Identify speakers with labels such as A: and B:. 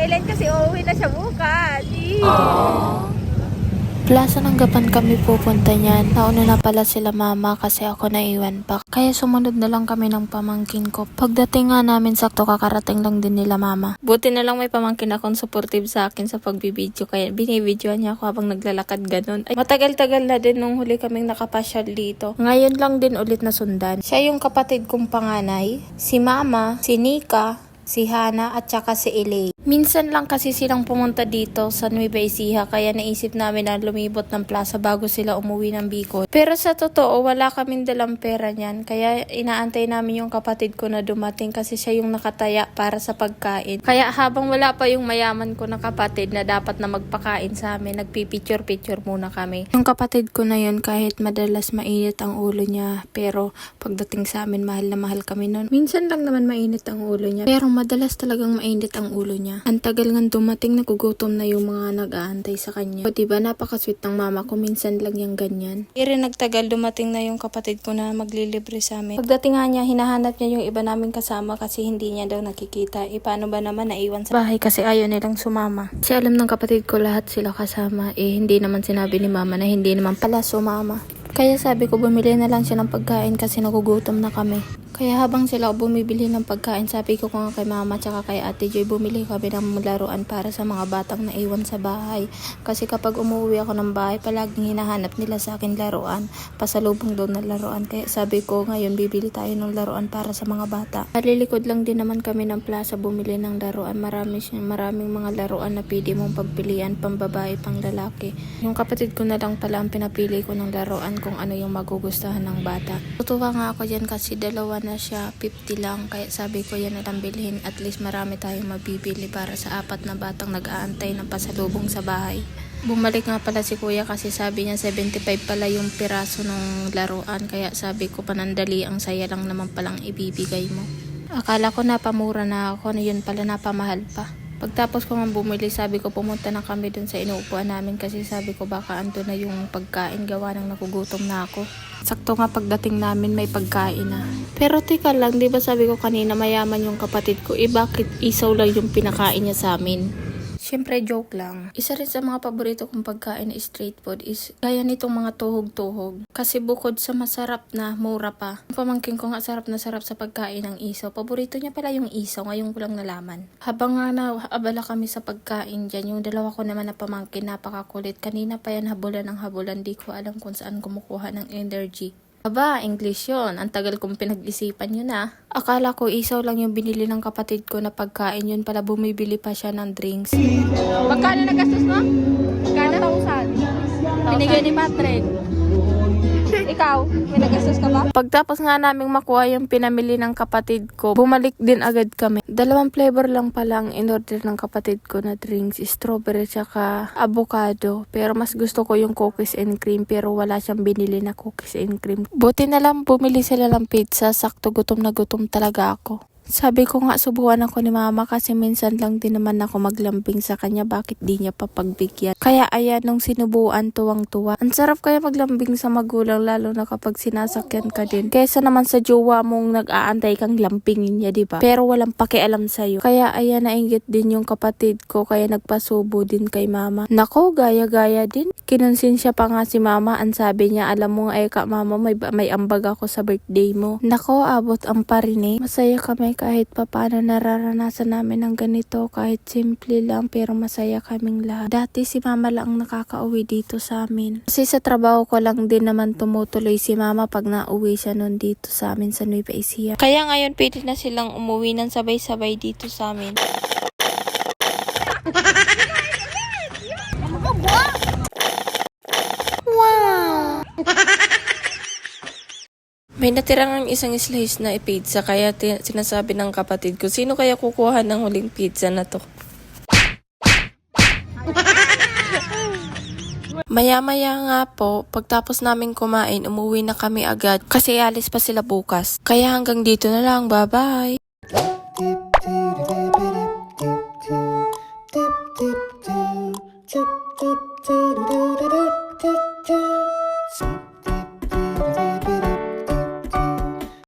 A: Ellen kasi uuwi na siya bukas.
B: Plaza ng Gapan kami pupunta niyan. Nauna na pala sila mama kasi ako naiwan pa. Kaya sumunod na lang kami ng pamangkin ko. Pagdating nga namin sakto kakarating lang din nila mama. Buti na lang may pamangkin akong supportive sa akin sa pagbibideo. Kaya binibidyoan niya ako habang naglalakad ganun. Ay, matagal-tagal na din nung huli kaming nakapasyal dito. Ngayon lang din ulit na sundan. Siya yung kapatid kong panganay. Si mama, si Nika, si Hana at saka si Elay. Minsan lang kasi silang pumunta dito sa Nueva Ecija kaya naisip namin na lumibot ng plaza bago sila umuwi ng Bicol. Pero sa totoo wala kaming dalang pera niyan kaya inaantay namin yung kapatid ko na dumating kasi siya yung nakataya para sa pagkain. Kaya habang wala pa yung mayaman ko na kapatid na dapat na magpakain sa amin, nagpipicture-picture muna kami. Yung kapatid ko na yun kahit madalas mainit ang ulo niya pero pagdating sa amin mahal na mahal kami nun. Minsan lang naman mainit ang ulo niya pero madalas talagang mainit ang ulo niya. Ang tagal nga dumating, nagugutom na yung mga nag-aantay sa kanya. O diba, napakasweet ng mama ko, minsan lang yung ganyan. Pero nagtagal, dumating na yung kapatid ko na maglilibre sa amin. Pagdating nga niya, hinahanap niya yung iba namin kasama kasi hindi niya daw nakikita. Paano ba naman naiwan sa bahay kasi ayaw nilang sumama. Kasi alam ng kapatid ko lahat sila kasama. Hindi naman sinabi ni mama na hindi naman pala sumama. Kaya sabi ko bumili na lang siya ng pagkain kasi nagugutom na kami. Kaya habang sila bumibili ng pagkain, sabi ko nga kay mama tsaka kay ate Joy, bumili kami ng laruan para sa mga batang naiwan sa bahay. Kasi kapag umuwi ako ng bahay, palaging hinahanap nila sa akin laruan. Pasalubong doon na laruan. Kaya sabi ko ngayon bibili tayo ng laruan para sa mga bata. Palilikod lang din naman kami ng plaza bumili ng laruan. Maraming mga laruan na pwede mong pagpilian, pang babae, pang lalaki. Yung kapatid ko na lang pala ang pinapili ko ng laruan kung ano yung magugustuhan ng bata. Tutuwa nga ako dyan kasi dalawa na siya, 50 lang. Kaya sabi ko yan na lang bilhin. At least marami tayong mabibili para sa 4 na batang nag-aantay ng pasalubong sa bahay. Bumalik nga pala si kuya kasi sabi niya 75 pala yung piraso ng laruan. Kaya sabi ko panandali, ang saya lang naman palang ibibigay mo. Akala ko napamura na ako, na yun pala napamahal pa. Pagtapos ko nga bumili, sabi ko pumunta na kami dun sa inuupuan namin kasi sabi ko baka ando na yung pagkain gawa ng nakugutom na ako. Sakto nga pagdating namin may pagkain na. Pero tika lang, di ba sabi ko kanina mayaman yung kapatid ko, bakit isaw lang yung pinakain niya sa amin? Siyempre joke lang. Isa rin sa mga paborito kong pagkain na street food is gaya nitong mga tuhog-tuhog. Kasi bukod sa masarap na, mura pa. Ang pamangkin ko nga sarap na sarap sa pagkain ng isaw. Paborito niya pala yung isaw, ngayon ko lang nalaman. Habang nga naabala kami sa pagkain dyan, yung dalawa ko naman na pamangkin napakakulit. Kanina pa yan habulan ng habulan, di ko alam kung saan kumukuha ng energy. Aba, English yun. Ang tagal kong pinag-isipan yun ah. Akala ko isaw lang yung binili ng kapatid ko na pagkain, yun pala bumibili pa siya ng drinks.
A: Magkano nagastos mo? Magkano? 1,000. Binigay ni Patrick. Ikaw, may nagastos ka ba?
B: Pagtapos nga naming makuha yung pinamili ng kapatid ko, bumalik din agad kami. 2 flavor lang pala ang in-order ng kapatid ko na drinks, strawberry tsaka avocado. Pero mas gusto ko yung cookies and cream pero wala siyang binili na cookies and cream. Buti na lang bumili sila ng pizza, sakto gutom na gutom talaga ako. Sabi ko nga subukan ako ni mama kasi minsan lang din naman ako maglambing sa kanya, bakit di niya papagbigyan. Kaya ayan, nung sinubuan, tuwang-tuwa. Ang sarap kaya maglambing sa magulang lalo na kapag sinasakyan ka din. Kesa naman sa jowa mong nag-aantay kang lampingin niya, diba? Pero walang pakialam sa'yo. Kaya ayan, nainggit din yung kapatid ko kaya nagpasubo din kay mama. Nako, gaya-gaya din. Kinonsensya pa nga si mama, ang sabi niya, alam mo ay ka mama, may ambag ako sa birthday mo. Nako, abot ang parine. Masaya kami kahit papaano nararanasan namin ng ganito, kahit simple lang pero masaya kaming lahat. Dati si mama lang ang nakakauwi dito sa amin. Kasi sa trabaho ko lang din naman tumutuloy si mama pag nauwi siya nun dito sa amin sa Nueva Ecija. Kaya ngayon pwede na silang umuwi ng sabay-sabay dito sa amin. Wow! May natirang isang slice na pizza kaya sinasabi ng kapatid ko, sino kaya kukuha ng huling pizza na to? Maya-maya nga po, pagtapos namin kumain, umuwi na kami agad kasi alis pa sila bukas. Kaya hanggang dito na lang, bye-bye!